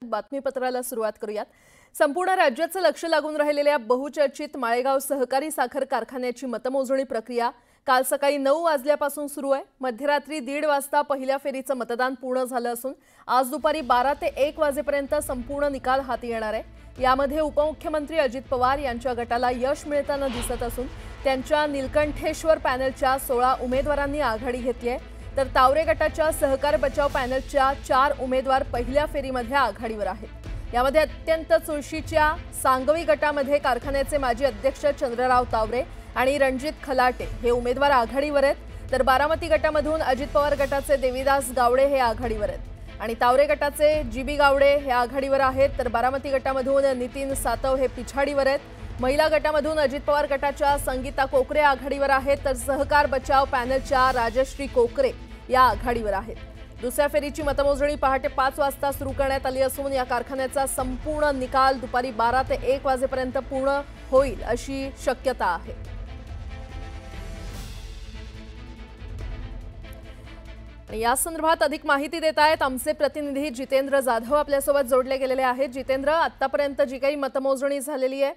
बातमीपत्राला सुरुवात करूयात। संपूर्ण राज्याचं लक्ष लागून राहिलेल्या बहुचर्चित माळेगाव सहकारी साखर कारखान्याची मतमोजणी प्रक्रिया काल सकाळी 9 वाजल्यापासून सुरू आहे। मध्यरात्री 1:30 वाजता पहिल्या फेरीचं मतदान पूर्ण झालं असून आज दुपारी 12 ते 1 वाजेपर्यंत संपूर्ण निकाल हाती येणार आहे। यामध्ये उपमुख्यमंत्री अजित पवार यांच्या गटाला यश मिळताना दिसत असून त्यांच्या नीलकंठेश्वर पॅनलच्या 16 उमेदवारांनी आघाडी घेतली आहे, तर तावरे गटाच्या सहकार बचाव पॅनलच्या 4 उमेदवार पहिल्या फेरीमध्ये आघाडीवर आहेत। यामध्ये अत्यंत चुरशीच्या सांगवी गटामध्ये कारखान्याचे माजी अध्यक्ष चंद्रराव तावरे आणि रणजित खलाटे हे उमेदवार आघाडीवर आहेत, तर बारामती गटामधून अजित पवार गटाचे देवीदास गावडे हे आघाडीवर आहेत आणि तावरे गटाचे जीबी गावडे हे आघाडीवर आहेत, तर बारामती गटामधून नितीन सातव हे पिछाडीवर आहेत। महिला गटामधून अजित पवार गटाच्या संगीता कोकरे आघाडीवर आहेत, तर सहकार बचाव पॅनलच्या राजश्री कोकरे या आघाडीवर आहेत। दुसऱ्या फेरीची मतमोजणी पहाटे 5 वाजता सुरू करण्यात आली असून या कारखान्याचा संपूर्ण निकाल दुपारी 12 ते 1 वाजेपर्यंत पूर्ण होईल अशी शक्यता आहे। या संदर्भात अधिक माहिती देत आहेत आमचे प्रतिनिधी जितेंद्र जाधव आपल्यासोबत जोडले गेलेले आहेत। जितेंद्र, आतापर्यंत जी काही मतमोजणी झालेली आहे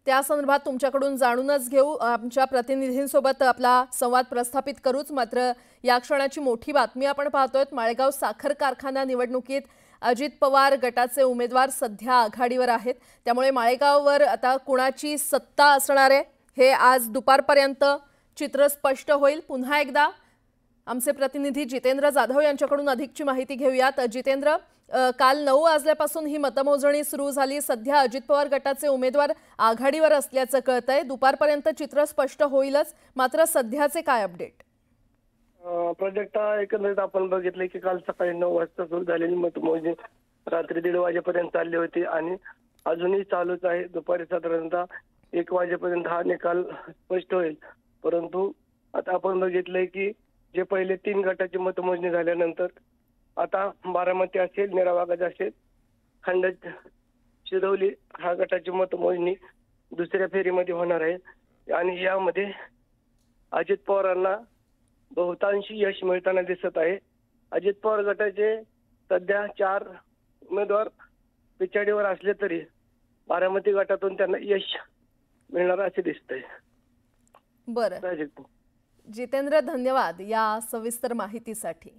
त्या संदर्भात तुमच्याकडून जाणूनच घेऊ, आमच्या प्रतिनिधींसोबत आपला संवाद प्रस्थापित करूच। मात्र या क्षणाची मोठी बातमी आपण पाहतोय, माळेगाव साखर कारखाना निवडणुकीत अजित पवार गटाचे उमेदवार सध्या आघाडीवर आहेत, त्यामुळे माळेगाववर आता कुणाची सत्ता असणार आहे हे आज दुपारपर्यंत चित्र स्पष्ट होईल। पुन्हा एकदा आमचे प्रतिनिधी जितेंद्र जाधव यांच्याकडून अधिकची माहिती घेऊयात। जितेंद्र, काल 9 वाजल्यापासून ही मतमोजणी सुरू झाली। सध्या अजित पवार गटाचे उमेदवार आघाडीवर असल्याचं कळतंय। दुपारपर्यंत चित्र स्पष्ट होईलच, मात्र सध्याचे काय अपडेट? प्रोजेक्ट एकंदरीत आपण बघितले की काल सकाळी 9 वाजता सुरू झालेली मतमोजणी रात्री 1:30 वाजेपर्यंत चालली होती आणि अजूनही चालूच आहे। दुपारी साधारणतः 1 वाजेपर्यंत हा निकाल स्पष्ट होईल। परंतु आता आपण बघितलंय की जे पहिले 3 गटाची मतमोजणी झाल्यानंतर आता बारामती असेल, निरावागज असेल, खंडच शिरवली हा गटाची मतमोजणी दुसऱ्या फेरीमध्ये होणार आहे आणि यामध्ये अजित पवारांना बहुतांशी यश मिळताना दिसत आहे। अजित पवार गटाचे सध्या 4 उमेदवार पिछाडीवर असले तरी बारामती गटातून त्यांना यश मिळणार असे दिसतंय। बरं जितेंद्र, धन्यवाद या सविस्तर माहितीसाठी।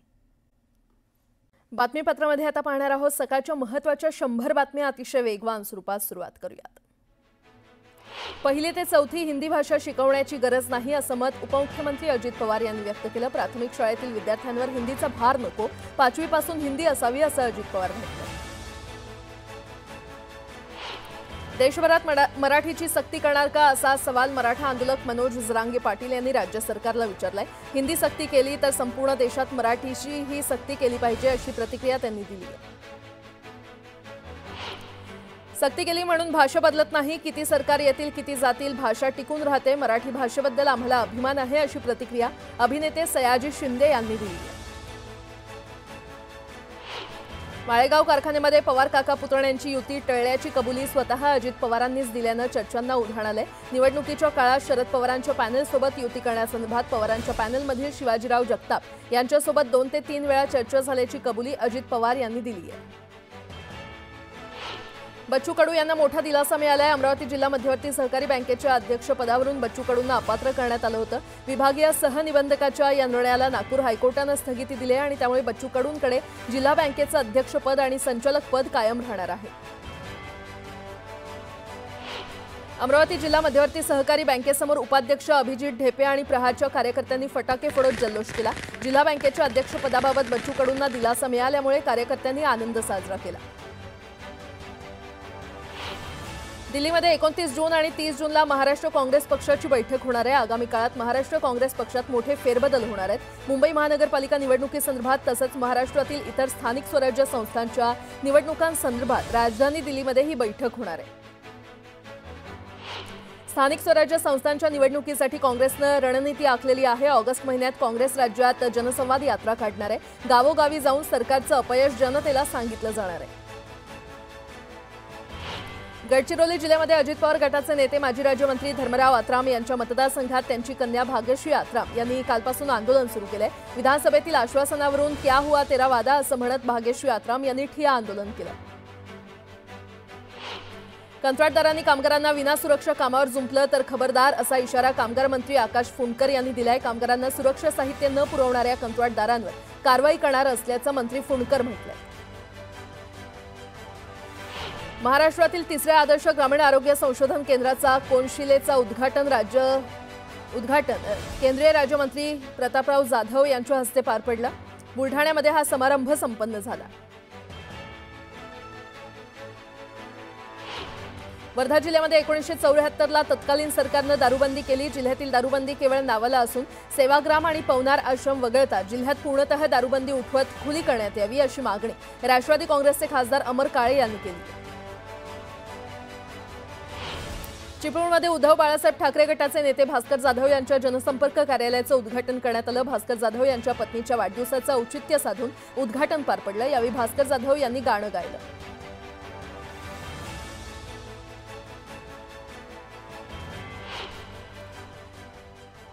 बातमीपत्रामध्ये आता पाहणार आहोत सकाळच्या महत्त्वाच्या 100 बातम्या अतिशय वेगवान स्वरूपात। सुरुवात करूयात। पहिली ते चौथी हिंदी भाषा शिकवण्याची गरज नाही असं मत उपमुख्यमंत्री अजित पवार यांनी व्यक्त केलं। प्राथमिक शाळेतील विद्यार्थ्यांवर हिंदीचा भार नको, 5वी पासून हिंदी असावी असं अजित पवार म्हणाले। देशभरात मराठीची सक्ती करणार का असा सवाल मराठा आंदोलक मनोज जरांगे पाटील यांनी राज्य सरकारला विचारलाय। हिंदी सक्ती केली तर संपूर्ण देशात मराठीची ही सक्ती केली पाहिजे अशी प्रतिक्रिया त्यांनी दिली आहे। सक्ती केली म्हणून भाषा बदलत नाही, किती सरकार येतील किती जातील भाषा टिकून राहते। मराठी भाषेबद्दल आम्हाला अभिमान आहे अशी प्रतिक्रिया अभिनेते सयाजी शिंदे यांनी दिली आहे। माळेगाव कारखान्यामध्ये पवार काका पुतण्यांची युती टळल्याची कबुली स्वतः अजित पवारांनीच दिल्यानं चर्चांना उधाण आलंय। निवडणुकीच्या काळात शरद पवारांच्या पॅनलसोबत युती करण्यासंदर्भात पवारांच्या पॅनलमधील शिवाजीराव जगताप यांच्यासोबत 2 ते 3 वेळा चर्चा झाल्याची कबुली अजित पवार यांनी दिली आहे। बच्चू कडू यांना मोठा दिलासा मिळालाय। अमरावती जिल्हा मध्यवर्ती सहकारी बँकेच्या अध्यक्षपदावरून बच्चू कडूंना अपात्र करण्यात आलं होतं। विभागीय सहनिबंधकाच्या या निर्णयाला नागपूर हायकोर्टानं स्थगिती दिली आहे आणि त्यामुळे बच्चू कडूंकडे जिल्हा बँकेचं अध्यक्षपद आणि संचालक पद कायम राहणार आहे। अमरावती जिल्हा मध्यवर्ती सहकारी बँकेसमोर उपाध्यक्ष अभिजित ढेपे आणि प्रहारच्या कार्यकर्त्यांनी फटाके फोडत जल्लोष केला। जिल्हा बँकेच्या अध्यक्षपदाबाबत बच्चू कडूंना दिलासा मिळाल्यामुळे कार्यकर्त्यांनी आनंद साजरा केला। दिल्लीमध्ये 29 जून आणि 30 जूनला महाराष्ट्र काँग्रेस पक्षाची बैठक होणार आहे। आगामी काळात महाराष्ट्र काँग्रेस पक्षात मोठे फेरबदल होणार आहेत। मुंबई महानगरपालिका निवडणुकीसंदर्भात तसंच महाराष्ट्रातील इतर स्थानिक स्वराज्य संस्थांच्या निवडणुकांसंदर्भात राजधानी दिल्लीमध्ये ही बैठक होणार आहे। स्थानिक स्वराज्य संस्थांच्या निवडणुकीसाठी काँग्रेसनं रणनीती आखलेली आहे। ऑगस्ट महिन्यात काँग्रेस राज्यात जनसंवाद यात्रा काढणार आहे। गावोगावी जाऊन सरकारचं अपयश जनतेला सांगितलं जाणार आहे। गडचिरोली जिल्ह्यामध्ये अजित पवार गटाचे नेते माजी राज्यमंत्री धर्मराव आत्राम यांच्या मतदारसंघात त्यांची कन्या भाग्यश्री आत्राम यांनी कालपासून आंदोलन सुरू केले। विधानसभेतील आश्वासनावरून क्या हुआ तेरा वादा असं म्हणत भाग्यश्री आत्राम यांनी ठिय्या आंदोलन केलं। कंत्राटदारांनी कामगारांना विनासुरक्षा कामावर जुंपलं तर खबरदार असा इशारा कामगार मंत्री आकाश फुंडकर यांनी दिलाय। कामगारांना सुरक्षा साहित्य न पुरवणाऱ्या कंत्राटदारांवर कारवाई करणार असल्याचं मंत्री फुंडकर म्हटलंय। महाराष्ट्रातील तिसऱ्या आदर्श ग्रामीण आरोग्य संशोधन केंद्राचा कोनशिलेचा उद्घाटन केंद्रीय राज्यमंत्री प्रतापराव जाधव यांच्या हस्ते पार पडला। बुलढाण्यामध्ये हा समारंभ संपन्न झाला। वर्धा जिल्ह्यामध्ये 1974 ला तत्कालीन सरकारनं दारूबंदी केली। जिल्ह्यातील दारूबंदी केवळ नावाला असून सेवाग्राम आणि पवनार आश्रम वगळता जिल्ह्यात पूर्णतः दारूबंदी उठवत खुली करण्यात यावी अशी मागणी राष्ट्रवादी काँग्रेसचे खासदार अमर काळे यांनी केली। चिपळूणमध्ये उद्धव बाळासाहेब ठाकरे गटाचे नेते भास्कर जाधव यांच्या जनसंपर्क कार्यालयाचं उद्घाटन करण्यात आलं। भास्कर जाधव यांच्या पत्नीच्या वाढदिवसाचं औचित्य साधून उद्घाटन पार पडलं। यावेळी भास्कर जाधव यांनी गाणं गायलं।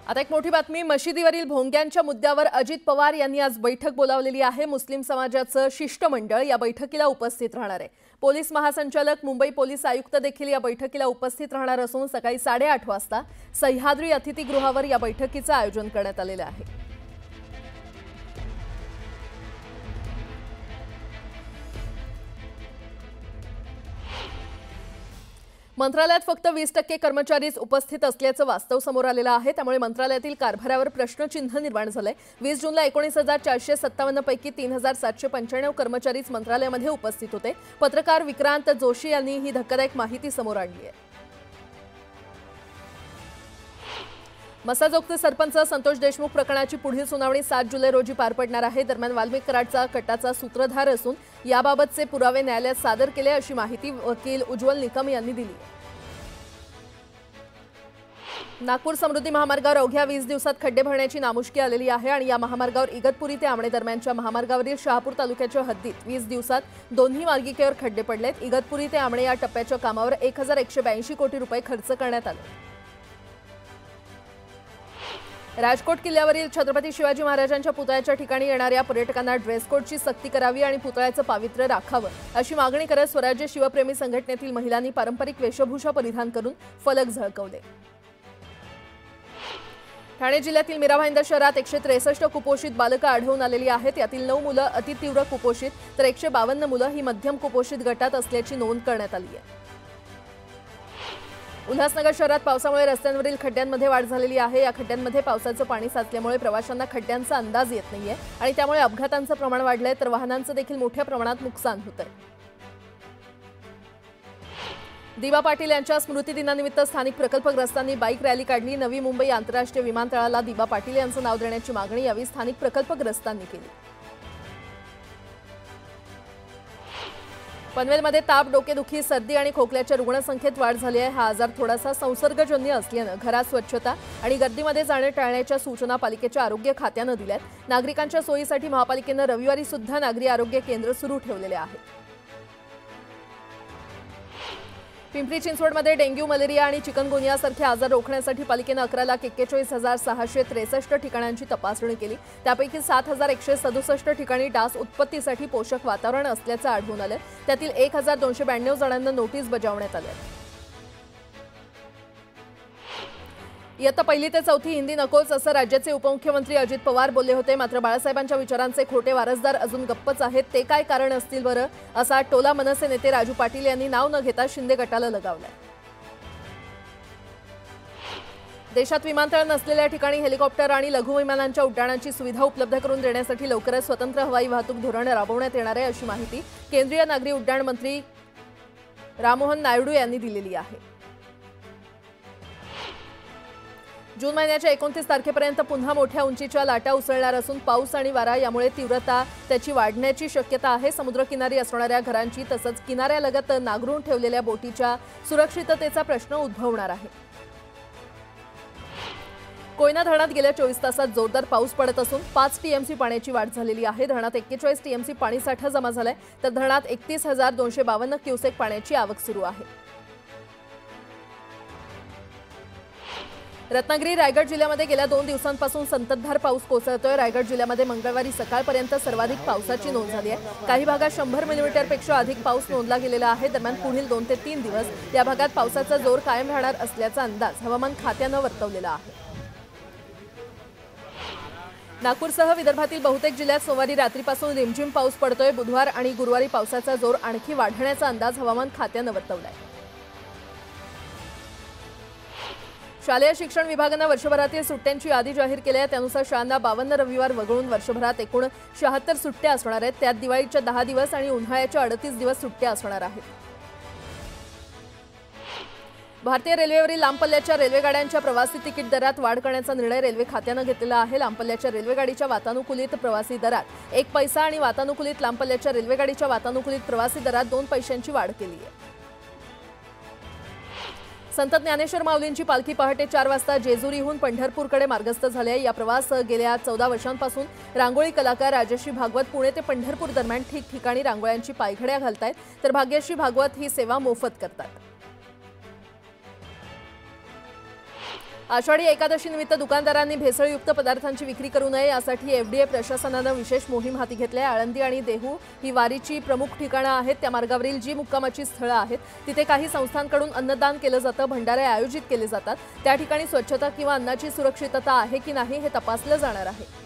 आता एक मोठी बातमी, मशिदीवरील भोंग्यांच्या मुद्द्यावर अजित पवार यांनी आज बैठक बोलावलेली आहे। मुस्लिम समाजाचं शिष्टमंडळ या बैठकीला उपस्थित राहणार आहे। पोलीस महासंचालक, मुंबई पोलीस आयुक्त देखील या बैठकीला उपस्थित राहणार असून सकाळी 8:30 वाजता सह्याद्री अतिथीगृहावर या बैठकीचं आयोजन करण्यात आलेलं आहे। मंत्रालयात फक्त 20% कर्मचारीच उपस्थित असल्याचं वास्तव समोर आलेलं आहे। त्यामुळे मंत्रालयातील कारभारावर प्रश्नचिन्ह निर्माण झालंय। 20 जूनला 19,457 पैकी 3,795 कर्मचारीच मंत्रालयामध्ये उपस्थित होते। पत्रकार विक्रांत जोशी यांनी ही धक्कादायक माहिती समोर आणली आहे। मसाजोगचे सरपंच संतोष देशमुख प्रकरणाची पुढील सुनावणी 7 जुलै रोजी पार पडणार आहे। दरम्यान वाल्मिक कराडचा कटाचा सूत्रधार असून याबाबतचे पुरावे न्यायालयात सादर केले अशी माहिती वकील उज्ज्वल निकम यांनी दिली। नागपूर समृद्धी महामार्गावर अवघ्या 20 दिवसात खड्डे भरण्याची नामुष्की आलेली आहे आणि या महामार्गावर इगतपुरी ते आमणे दरम्यानच्या महामार्गावरील शहापूर तालुक्याच्या हद्दीत 20 दिवसात दोन्ही मार्गिकेवर खड्डे पडलेत। इगतपुरी ते आमणे या टप्प्याच्या कामावर 1,182 कोटी रुपये खर्च करण्यात आले। राजकोट किल्ल्यावरील छत्रपती शिवाजी महाराजांच्या पुतळ्याच्या ठिकाणी येणाऱ्या पर्यटकांना ड्रेस कोडची सक्ती करावी आणि पुतळ्याचं पावित्र्य राखावं अशी मागणी करत स्वराज्य शिवप्रेमी संघटनेतील महिलांनी पारंपरिक वेशभूषा परिधान करून फलक झळकवले। ठाणे जिल्ह्यातील मीरा भाईंदर शहरात 163 कुपोषित बालकं आढळून आलेली आहेत। यातील 9 मुलं अतितीव्र कुपोषित तर 152 मुलं ही मध्यम कुपोषित गटात असल्याची नोंद करण्यात आली आहे। उल्हासनगर शहरात पावसामुळे रस्त्यांवरील खड्ड्यांमध्ये वाढ झालेली आहे। या खड्ड्यांमध्ये पावसाचं पाणी साचल्यामुळे प्रवाशांना खड्ड्यांचा अंदाज येत नाहीये आणि त्यामुळे अपघातांचं प्रमाण वाढलंय तर वाहनांचं देखील मोठ्या प्रमाणात नुकसान होतंय। दिवा पाटील यांच्या स्मृतिदिनानिमित्त स्थानिक प्रकल्पग्रस्तांनी बाईक रॅली काढली। नवी मुंबई आंतरराष्ट्रीय विमानतळाला दिवा पाटील यांचं नाव देण्याची मागणी यावेळी स्थानिक प्रकल्पग्रस्तांनी केली। पनवेलमध्ये ताप, डोकेदुखी, सर्दी आणि खोकल्याच्या रुग्णसंख्येत वाढ झाली आहे। हा आजार थोडासा संसर्गजन्य असल्यानं घरात स्वच्छता आणि गर्दीमध्ये जाणे टाळण्याच्या सूचना पालिकेच्या आरोग्य खात्यानं दिल्यात। नागरिकांच्या सोयीसाठी महापालिकेनं रविवारी सुद्धा नागरी आरोग्य केंद्र सुरू ठेवलेले आहे। पिंपरी चिंचवडमध्ये डेंग्यू, मलेरिया आणि चिकनगुनियासारखे आजार रोखण्यासाठी पालिकेनं 11,41,663 ठिकाणांची तपासणी केली। त्यापैकी 7,167 ठिकाणी डास उत्पत्तीसाठी पोषक वातावरण असल्याचं आढळून आलं। त्यातील 1,292 जणांना नोटीस बजावण्यात आल्या। इयत्ता 1ली ते 4थी हिंदी नकोच असं राज्याचे उपमुख्यमंत्री अजित पवार बोलले होते। मात्र बाळासाहेबांच्या विचारांचे खोटे वारसदार अजून गप्पच आहेत। ते काय कारण असतील बरं, असा टोला मनसे नेते राजू पाटील यांनी नाव न घेता शिंदे गटाला लगावलाय। देशात विमानतळ नसलेल्या ठिकाणी हेलिकॉप्टर आणि लघु विमानांच्या उड्डाणाची सुविधा उपलब्ध करून देण्यासाठी लवकरच स्वतंत्र हवाई वाहतूक धोरण राबवण्यात येणार आहे अशी माहिती केंद्रीय नागरी उड्डाण मंत्री राममोहन नायडू यांनी दिलेली आहे। जून महिन्याच्या 29 तारखेपर्यंत पुन्हा मोठ्या उंचीच्या लाटा उसळणार असून पाऊस आणि वारा यामुळे तीव्रता त्याची वाढण्याची शक्यता आहे। समुद्रकिनारी असणाऱ्या घरांची तसंच किनाऱ्यालगत नांगरून ठेवलेल्या बोटीच्या सुरक्षिततेचा प्रश्न उद्भवणार आहे। कोयना धरणात गेल्या 24 तासात जोरदार पाऊस पडत असून 5 टीएमसी पाण्याची वाढ झालेली आहे। धरणात 41 टीएमसी पाणीसाठा जमा झालाय तर धरणात 31,252 क्युसेक पाण्याची आवक सुरू आहे। रत्नागिरी रायगड जिल्ह्यामध्ये गेल्या 2 दिवसांपासून संततधार पाऊस कोसळतोय। रायगड जिल्ह्यामध्ये मंगळवारी सकाळपर्यंत सर्वाधिक पावसाची नोंद झाली आहे। काही भागात 100 मिलीमीटरपेक्षा अधिक पाऊस नोंदला गेलेला आहे। दरम्यान पुढील 2 ते 3 दिवस या भागात पावसाचा जोर कायम राहणार असल्याचा अंदाज हवामान खात्यानं वर्तवलेला आहे। नागपूरसह विदर्भातील बहुतेक जिल्ह्यात सोमवारी रात्रीपासून रिमझिम पाऊस पडतोय। बुधवार आणि गुरुवारी पावसाचा जोर आणखी वाढण्याचा अंदाज हवामान खात्यानं वर्तवलाय। शालेय शिक्षण विभागानं वर्षभरातील सुट्ट्यांची यादी जाहीर केली आहे। त्यानुसार शाळांना 52 रविवार वगळून वर्षभरात एकूण 76 सुट्ट्या असणार आहेत। त्यात दिवाळीच्या 10 दिवस आणि उन्हाळ्याच्या 38 दिवस सुट्ट्या असणार आहेत। भारतीय रेल्वेवरील लांब पल्ल्याच्या रेल्वेगाड्यांच्या प्रवासी तिकीट दरात वाढ करण्याचा निर्णय रेल्वे खात्यानं घेतलेला आहे। लांब पल्ल्याच्या रेल्वेगाडीच्या वातानुकूलित प्रवासी दरात 1 पैसा आणि वातानुकूलित लांब पल्ल्याच्या रेल्वेगाडीच्या वातानुकूलित प्रवासी दरात 2 पैशांची वाढ केली आहे। संत ज्ञानेश्वर माऊलींची पालखी पहाटे 4 वाजता जेजुरीहून पंढरपूरकडे मार्गस्थ झाली आहे। या प्रवास गेल्या 14 वर्षांपासून रांगोळी कलाकार राजश्री भागवत पुणे ते पंढरपूर दरम्यान ठिकठिकाणी रांगोळ्यांची पायघड्या घालतायत, तर भाग्यश्री भागवत ही सेवा मोफत करतात। आषाढी एकादशी निमित्त दुकानदारांनी भेसळयुक्त पदार्थांची विक्री करू नये यासाठी एफडीए प्रशासनानं विशेष मोहीम हाती घेतली आहे। आळंदी आणि देहू ही वारीची प्रमुख ठिकाणं आहेत। त्या मार्गावरील जी मुक्कामाची स्थळं आहेत तिथे काही संस्थांकडून अन्नदान केलं जातं, भंडारे आयोजित केले जातात। त्या ठिकाणी स्वच्छता किंवा अन्नाची सुरक्षितता आहे की नाही हे तपासलं जाणार आहे।